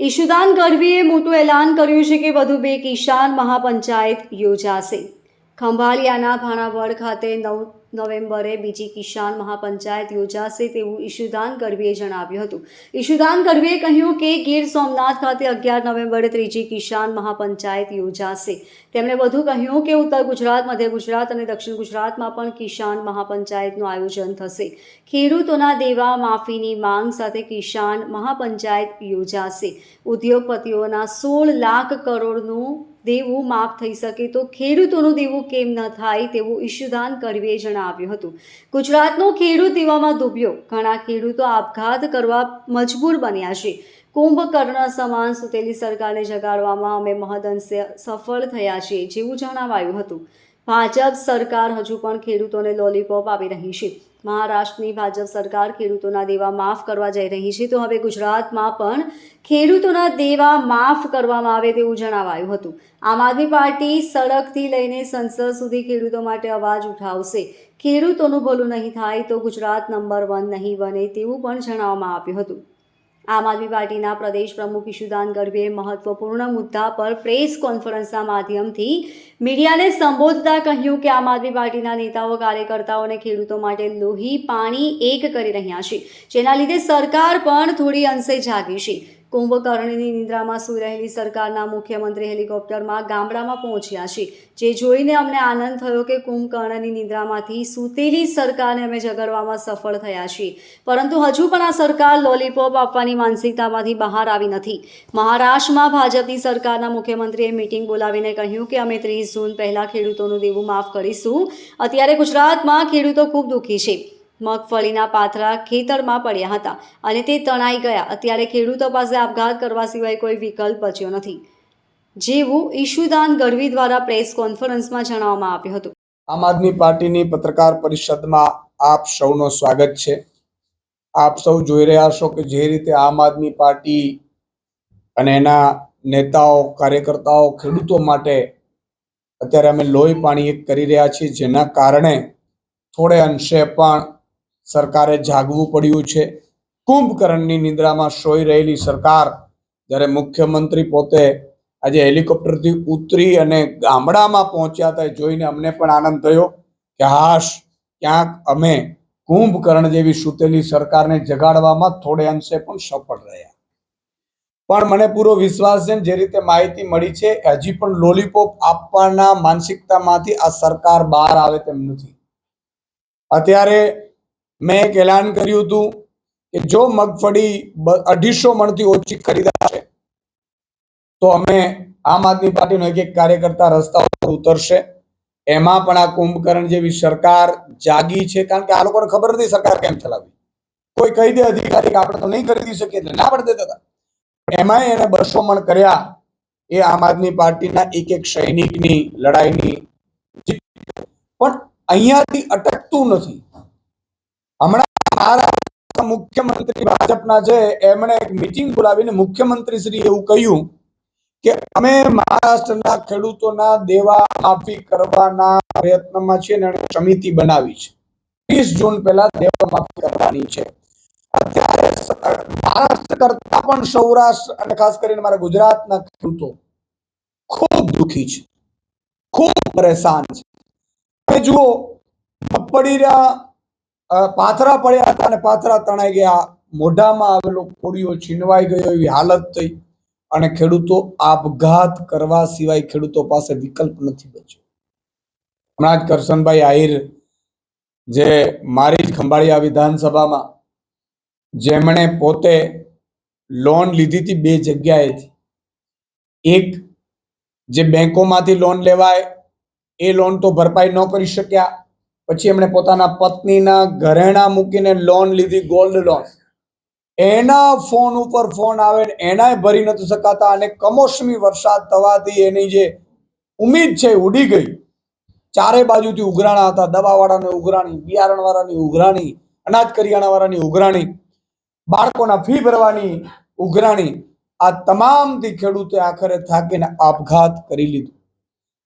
ઈશુદાન ગઢવીએ મોટું એલાન કર્યું છે કે વધુ 2 કિસાન મહાપંચાયત યોજાશે. ખંભાળિયાના ભાણાવડ ખાતે 9 નવેમ્બરે બીજી કિસાન મહાપંચાયત યોજાશે તેવું ઈશુદાન ગઢવીએ જણાવ્યું હતું. ઈશુદાન ગઢવીએ કહ્યું કે ગીર સોમનાથ ખાતે 11 નવેમ્બરે ત્રીજી કિસાન મહાપંચાયત યોજાશે. તેમણે વધુ કહ્યું કે ઉત્તર ગુજરાત, મધ્ય ગુજરાત અને દક્ષિણ ગુજરાતમાં પણ કિસાન મહાપંચાયતનું આયોજન થશે. ખેડૂતોના દેવા માફીની માંગ સાથે કિસાન મહાપંચાયત યોજાશે. ઉદ્યોગપતિઓના 16 લાખ કરોડનું દેવું માફ થઈ શકે તો ખેડૂતોનું દેવું કેમ ન થાય તેવું ઈશુદાન ગઢવીએ જણાવ્યું હતું. ગુજરાતનો ખેડૂત દેવામાં ડૂબ્યો. ઘણા ખેડૂતો આપઘાત કરવા મજબૂર બન્યા છે. કુંભકર્ણ સમાન સૂતેલી સરકારને જગાડવામાં અમે મહદઅંશે સફળ થયા છીએ જેવું જણાવાયું હતું. ભાજપ સરકાર હજુ પણ ખેડૂતોને લોલીપોપ આપી રહી છે. મહારાષ્ટ્રની ભાજપ સરકાર ખેડૂતોના દેવા માફ કરવા જઈ રહી છે તો હવે ગુજરાતમાં પણ ખેડૂતોના દેવા માફ કરવામાં આવે તેવું જણાવાયું હતું. આમ આદમી પાર્ટી સડકથી લઈને સંસદ સુધી ખેડૂતો માટે અવાજ ઉઠાવશે. ખેડૂતોનું ભલું નહીં થાય તો ગુજરાત નંબર 1 નહીં બને તેવું પણ જણાવવામાં આવ્યું હતું. આમ આદમી પાર્ટીના પ્રદેશ પ્રમુખ ઈશુદાન ગઢવીએ મહત્વપૂર્ણ મુદ્દા પર પ્રેસ કોન્ફરન્સના માધ્યમથી મીડિયાને સંબોધતા કહ્યું કે આમ આદમી પાર્ટીના નેતાઓ કાર્યકર્તાઓને ખેડૂતો માટે લોહી પાણી એક કરી રહ્યા છે, જેના લીધે સરકાર પણ થોડી અંશે જાગી છે. કુંભકર્ણની નિંદ્રામાં સૂઈ રહેલી સરકારના મુખ્યમંત્રી હેલિકોપ્ટરમાં ગામડામાં પહોંચ્યા છે, જે જોઈને અમને આનંદ થયો કે કુંભકર્ણની નિંદ્રામાંથી સૂતેલી સરકારને અમે જગાડવામાં સફળ થયા છીએ. પરંતુ હજુ પણ આ સરકાર લોલીપોપ આપવાની માનસિકતામાંથી બહાર આવી નથી. મહારાષ્ટ્રમાં ભાજપની સરકારના મુખ્યમંત્રીએ મીટિંગ બોલાવીને કહ્યું કે અમે 30 જૂન પહેલાં ખેડૂતોનું દેવું માફ કરીશું. અત્યારે ગુજરાતમાં ખેડૂતો ખૂબ દુઃખી છે. મગફળીના પાથરા ખેતરમાં પડ્યા હતા અને તે તણાઈ ગયા. અત્યારે ખેડૂતો પાસે આપઘાત કરવા સિવાય કોઈ વિકલ્પ બચ્યો નથી, જેવું ઈશુદાન ગઢવી દ્વારા પ્રેસ કોન્ફરન્સમાં જણાવવામાં આવ્યું હતું. આમ આદમી પાર્ટીની પત્રકાર પરિષદમાં આપ સૌનો સ્વાગત છે. આપ સૌ જોઈ રહ્યા છો કે જે રીતે આમ આદમી પાર્ટી અને એના નેતાઓ કાર્યકર્તાઓ ખેડૂતો માટે અત્યારે અમે લોહી પાણી એક કરી રહ્યા છીએ, જેના કારણે થોડે અંશે પણ સરકારે જાગવું પડ્યું છે. કુંભકર્ણની નિંદ્રામાં સોઈ રહેલી સરકાર જ્યારે મુખ્યમંત્રી પોતે આજે હેલિકોપ્ટરથી ઉતરી અને ગામડામાં પહોંચ્યા હતા જોઈને અમને પણ આનંદ થયો કે હાશ, ક્યાંક અમે કુંભકર્ણ જેવી સૂતેલી સરકારને જગાડવામાં થોડે અંશે પણ સફળ રહ્યા. પણ મને પૂરો વિશ્વાસ છે જે રીતે માહિતી મળી છે હજી પણ લોલીપોપ આપવાના માનસિકતામાંથી આ સરકાર બહાર આવે તેમ નથી. અત્યારે મેં એક એલાન કર્યું હતું કે જો મગફળી 250 મણથી ઓછી ખરીદાશે તો અમે આમ આદમી પાર્ટીનો એક કાર્યકર્તા રસ્તા ઉપર ઉતરશે. એમાં પણ આ કુંભકર્ણ જેવી સરકાર જાગી છે, કારણ કે આ લોકોને ખબર નથી સરકાર કેમ ચલાવી. કોઈ કહી દે અધિકારી કે આપણે તો નહીં ખરીદી શકીએ એટલે ના પડ દેતા હતા. એમાં એને 200 મણ કર્યા. એ આમ આદમી પાર્ટીના એક સૈનિકની લડાઈની પણ અહીંયાથી અટકતું નથી. હમણાં મહારાષ્ટ્રના મુખ્યમંત્રી ભાજપના છે, એમણે એક મીટિંગ બોલાવીને મુખ્યમંત્રી શ્રી એવું કહ્યું કે અમે મહારાષ્ટ્રના ખેડૂતોના દેવા માફી કરવાના પ્રયત્નમાં છીએ અને સમિતિ બનાવી છે. 30 જૂન પહેલા દેવા માફી કરવાની છે. અત્યારે મહારાષ્ટ્ર કરતા પણ સૌરાષ્ટ્ર અને ખાસ કરીને મારા ગુજરાતના ખેડૂતો ખૂબ દુઃખી છે, ખૂબ પરેશાન છે. તમે જુઓ, મગફળીના પાથરા પડ્યા હતા અને પાથરા તણાઈ ગયા, મોઢામાં આવેલો કોળિયો છીનવાઈ ગયો એવી હાલત થઈ અને ખેડૂતો આપઘાત કરવા સિવાય ખેડૂતો પાસે વિકલ્પ નથી બચ્યો. હમણાં જ કરશનભાઈ આહિર, જે મારી જ ખંભાળિયા વિધાનસભામાં, જેમણે પોતે લોન લીધી હતી 2 જગ્યાએથી, એક જે બેંકોમાંથી લોન લેવાય એ લોન તો ભરપાઈ ન કરી શક્યા, પછી એમણે પોતાના પત્નીના ઘરેણા મૂકીને લોન લીધી, ગોલ્ડ લોન. એના ફોન ઉપર ફોન આવે, એનાય ભરી નથી શકાતા અને કમોસમી વરસાદ થવાથી એની જે ઉમ્મીદ છે ઉડી ગઈ. ચારે બાજુથી ઉઘરાણા હતા, દવાવાળાની ઉઘરાણી, બિયારણવાળાની ઉઘરાણી, અનાજ કરિયાણાવાળાની ઉઘરાણી, બાળકોના ફી ભરવાની ઉઘરાણી. આ તમામથી ખેડૂતે આખરે થાકીને આપઘાત કરી લીધું.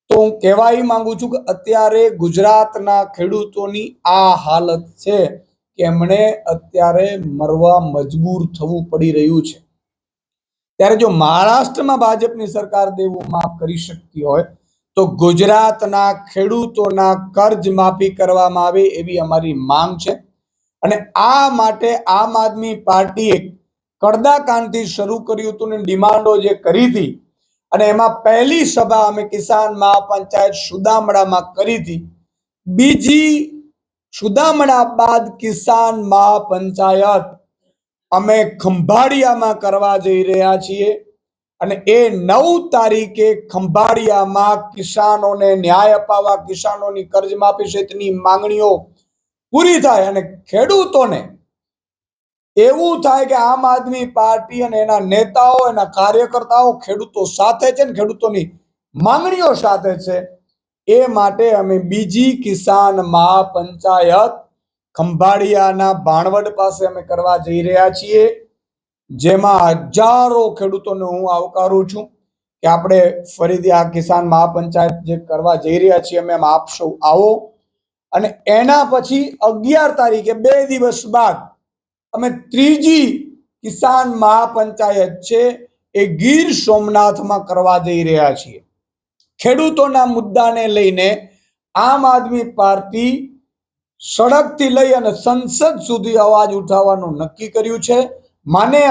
તો હું કહેવા માંગુ છું કે અત્યારે ગુજરાતના ખેડૂતોની આ હાલત છે કે એમણે અત્યારે મરવા મજબૂર થવું પડી રહ્યું છે. ત્યારે જો મહારાષ્ટ્રમાં ભાજપની સરકાર દેવું માફ કરી શકતી હોય તો ગુજરાતના ખેડૂતોના કર્જ માફી કરવામાં આવે એવી અમારી માંગ છે. અને આ માટે આમ આદમી પાર્ટીએ કડદાકાંડથી શરૂ કર્યું હતું ને ડિમાન્ડો જે કરી હતી અને એમાં પહેલી સભા અમે કિસાન મહાપંચાયત સુદામડામાં કરી હતી. બીજી સુદામડા બાદ કિસાન મહાપંચાયત અમે ખંભાળિયામાં કરવા જઈ રહ્યા છીએ અને એ 9 તારીખે ખંભાળિયામાં કિસાનોને ન્યાય અપાવવા, કિસાનોની કર્જ માફી સહિતની માંગણીઓ પૂરી થાય અને ખેડૂતોને એવું થાય કે આમ આદમી પાર્ટી અને એના નેતાઓ, એના કાર્યકર્તાઓ ખેડૂતો સાથે છે ને ખેડૂતોની માંગણીઓ સાથે છે. એ માટે અમે બીજી કિસાન મહાપંચાયત ખંભાળિયાના ભાણવડ પાસે અમે કરવા જઈ રહ્યા છીએ, જેમાં હજારો ખેડૂતોને હું આવકારું છું કે આપણે ફરીથી આ કિસાન મહાપંચાયત જે કરવા જઈ રહ્યા છીએ અમે આપ સૌ આવો. અને એના પછી 11 તારીખે 2 દિવસ બાદ અમે ત્રીજી કિસાન મહાપંચાયત છે એ ગીર સોમનાથમાં કરવા જઈ રહ્યા છીએ. ખેડૂતોના મુદ્દાને લઈને આમ આદમી પાર્ટી સડકથી લઈ અને સંસદ સુધી અવાજ ઉઠાવવાનું નક્કી કર્યું છે.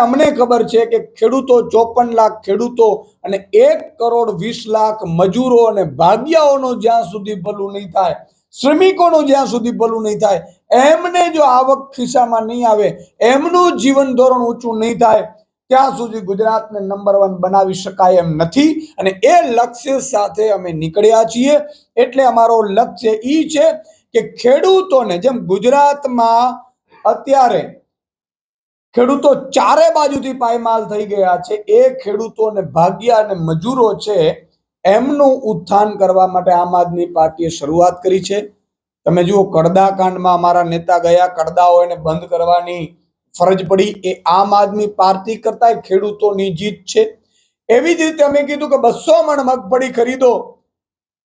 અમને ખબર છે કે ખેડૂતો 54 લાખ ખેડૂતો અને 1,20,00,000 મજૂરો અને ભાગિયાઓનું જ્યાં સુધી ભલું નહીં થાય, શ્રમિકોનું જ્યાં સુધી ભલું નહીં થાય, એમને જો આવક ખિસ્સામાં નહીં આવે, એમનું જીવન ધોરણ ઊંચું નહીં થાય, ત્યાં સુધી ગુજરાતને નંબર 1 બનાવી શકાય એમ નથી. અને એ લક્ષ્ય સાથે અમે નીકળ્યા છીએ. એટલે અમારો લક્ષ્ય ઈ છે કે ખેડૂતોને, જેમ ગુજરાતમાં અત્યારે ખેડૂતો ચારે બાજુથી પાયમાલ થઈ ગયા છે, એ ખેડૂતો અને ભાગિયા અને મજૂરો છે એમનું ઉત્થાન કરવા માટે આમ આદમી પાર્ટીએ શરૂઆત કરી છે. તમે જુઓ, કડદાકાંડમાં અમારા નેતા ગયા, કડદાઓ એને બંધ કરવાની ફરજ પડી. એ આમ આદમી પાર્ટી કરતા ખેડૂતોની જીત છે. એવી જ રીતે અમે કીધું કે 200 મણ મગફળી ખરીદો,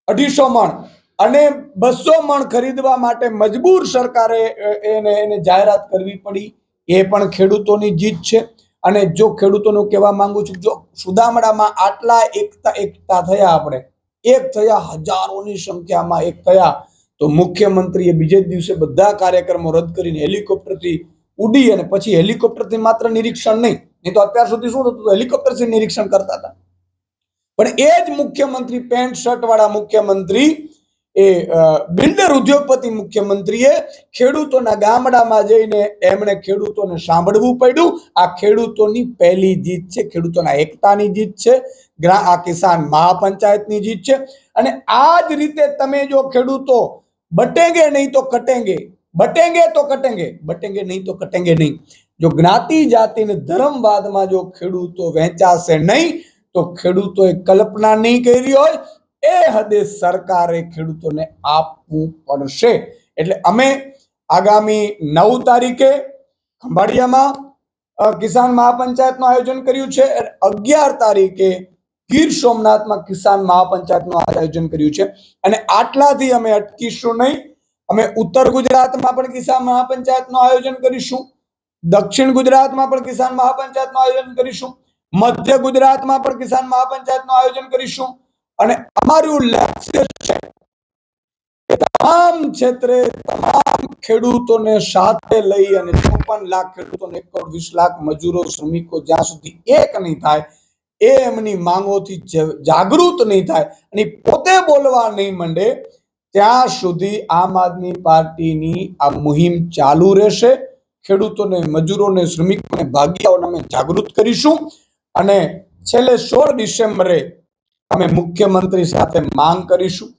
250 મણ, અને 200 મણ ખરીદવા માટે મજબૂર સરકારે એને જાહેરાત કરવી પડી. એ પણ ખેડૂતોની જીત છે. અને જો ખેડૂતોનું કહેવા માંગુ છું, જો સુદામડામાં આટલા એકતા થયા, આપણે એક થયા, હજારોની સંખ્યામાં એક થયા, તો મુખ્યમંત્રીએ બીજે દિવસે બધા કાર્યક્રમો રદ કરીને હેલિકોપ્ટરથી ઉડી અને પછી હેલિકોપ્ટરથી માત્ર નિરીક્ષણ નહીં તો અત્યાર સુધી શું થતું, હેલિકોપ્ટરથી નિરીક્ષણ કરતા હતા. પણ એ જ મુખ્યમંત્રી, પેન્ટ શર્ટ વાળા મુખ્યમંત્રી, એ બિલ્ડર ઉદ્યોગપતિ મુખ્યમંત્રીએ ખેડૂતોના ગામડામાં જઈને એમણે ખેડૂતોને સાંભળવું પડ્યું. આ ખેડૂતોની પહેલી જીત છે, ખેડૂતોના એકતાની જીત છે, આ કિસાન મહાપંચાયતની જીત છે. અને આ જ રીતે તમે જો ખેડૂતો બટેંગે નહીં તો કટેંગે, બટેંગે તો કટેંગે, બટેંગે નહીં તો કટેંગે નહીં, જો જ્ઞાતિ જાતિ અને ધર્મવાદમાં જો ખેડૂતો વહેંચાશે નહીં તો ખેડૂતોએ કલ્પના નહીં કરી હોય એ હદે સરકારે ખેડૂતોને આપવું પડશે. એટલે અમે આગામી 9 તારીખે ખંભાળિયામાં કિસાન મહાપંચાયતનું આયોજન કર્યું છે. 11 તારીખે ગીર સોમનાથમાં કિસાન મહાપંચાયતનું આયોજન કર્યું છે. અને આટલાથી અમે અટકીશું નહીં. અમે ઉત્તર ગુજરાતમાં પણ કિસાન મહાપંચાયતનું આયોજન કરીશું, દક્ષિણ ગુજરાતમાં પણ કિસાન મહાપંચાયતનું આયોજન કરીશું, મધ્ય ગુજરાતમાં પણ કિસાન મહાપંચાયતનું આયોજન કરીશું. અને અમારું લક્ષ્ય છે કે તમામ ક્ષેત્રે તમામ ખેડૂતોને સાથે લઈ અને 54 લાખ ખેડૂતોને 1,20,00,000 મજૂરો, શ્રમિકો જ્યાં સુધી એક નહીં થાય, એ એમની માંગોથી જાગૃત નહીં થાય અને પોતે બોલવા નહીં માંડે, ત્યાં સુધી આમ આદમી પાર્ટીની આ મુહિમ ચાલુ રહેશે. ખેડૂતોને, મજૂરોને, શ્રમિકોને, ભાગિયાઓને અમે જાગૃત કરીશું. અને છેલ્લે 16 ડિસેમ્બરે અમે મુખ્યમંત્રી સાથે માંગ કરીશું.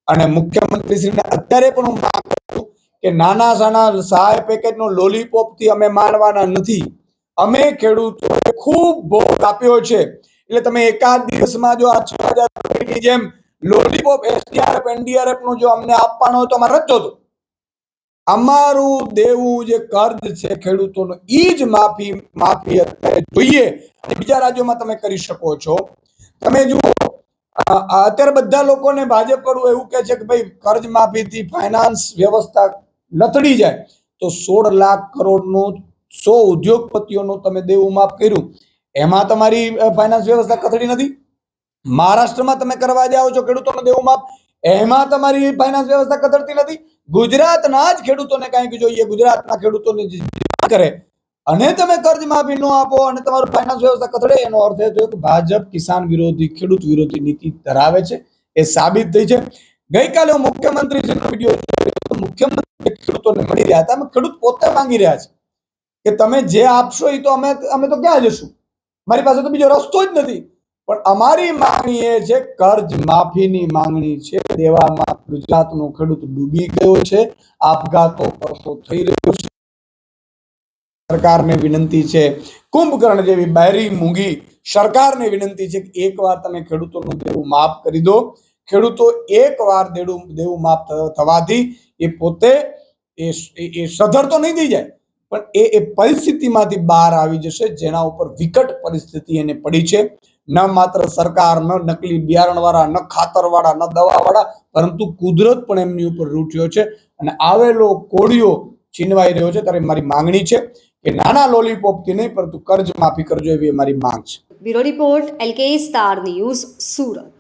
અને મુખ્યમંત્રીશ્રીને અત્યારે પણ હું માંગ કરું કે નાના સાના સહાય પેકેજનો લોલીપોપથી અમે માનવાના નથી. અમે ખેડૂતોએ ખૂબ ભોગ આપ્યો છે. એટલે તમે એકાદ દિવસમાં જો આ 6,000 રૂપિયાની જેમ લોલીપોપ SDRF NDRF નું જો અમને આપવાનો હોય તો અમારે રજો હતો. અમારું દેવું જે કર્જ છે ખેડૂતોનું, ઈ જ માફી અત્યારે જોઈએ. બીજા રાજ્યોમાં તમે કરી શકો છો. તમે જુઓ, અત્યારે બધા લોકોને ભાજપ વાળું એવું કહે છે કે ભાઈ કર્જ માફીથી ફાઇનાન્સ વ્યવસ્થા લથડી જાય, તો 16 લાખ કરોડનું 100 ઉદ્યોગપતિઓનું તમે દેવું માફ કર્યું. એમાં તમારી ફાઇનાન્સ વ્યવસ્થા કથળી નથી. મહારાષ્ટ્રમાં તમે કરવા જાઓ છો ખેડૂતોને દેવું માફ, એમાં તમારી ફાઇનાન્સ વ્યવસ્થા કથળતી નથી. ગુજરાતના જ ખેડૂતોને કંઈક જોઈએ, ગુજરાતના ખેડૂતોને કરે અને તમે કર્જ માફી ન આપો અને તમારું ફાઇનાન્સ વ્યવસ્થા કથળે, એનો અર્થ એ થયો કે ભાજપ કિસાન વિરોધી, ખેડૂત વિરોધી નીતિ ધરાવે છે. એ સાબિત થઈ છે. ગઈકાલે હું મુખ્યમંત્રીશ્રીનો વિડીયો જોયો, મુખ્યમંત્રી ખેડૂતોને મળી રહ્યા હતા. ખેડૂત પોતે માંગી રહ્યા છે કે તમે જે આપશો એ તો અમે તો ક્યાં જશું, મારી પાસે તો બીજો રસ્તો જ નથી. પણ અમારી માંગણી એ છે, કર્જ માફીની માંગણી છે. દેવામાં ગુજરાતનો ખેડૂત ડૂબી ગયો છે, આપઘાતો કરતો થઈ રહ્યો છે. સરકારને વિનંતી છે, કુંભકર્ણ જેવી બહેરી મૂંગી સરકારને વિનંતી છે કે એકવાર તમે ખેડૂતોનું દેવું માફ કરી દો. ખેડૂતો એકવાર દેવું માફ થવાથી એ પોતે એ સધર તો નહીં થઈ જાય, પણ એ પરિસ્થિતિમાંથી બહાર આવી જશે જેના ઉપર વિકટ પરિસ્થિતિ એને પડી છે. ન માત્ર સરકાર, ન નકલી બિયારણ વાળા, ન ખાતર વાળા, ન દવા વાળા, પરંતુ કુદરત પણ એમની ઉપર રૂઠ્યો છે અને આવેલો કોળિયો છીનવાઈ રહ્યો છે. ત્યારે મારી માંગણી છે કે નાના લોલીપોપથી નહીં પરંતુ કર્જ માફી કરજો, એવી અમારી માંગ છે. Bureau report LK star news, Surat.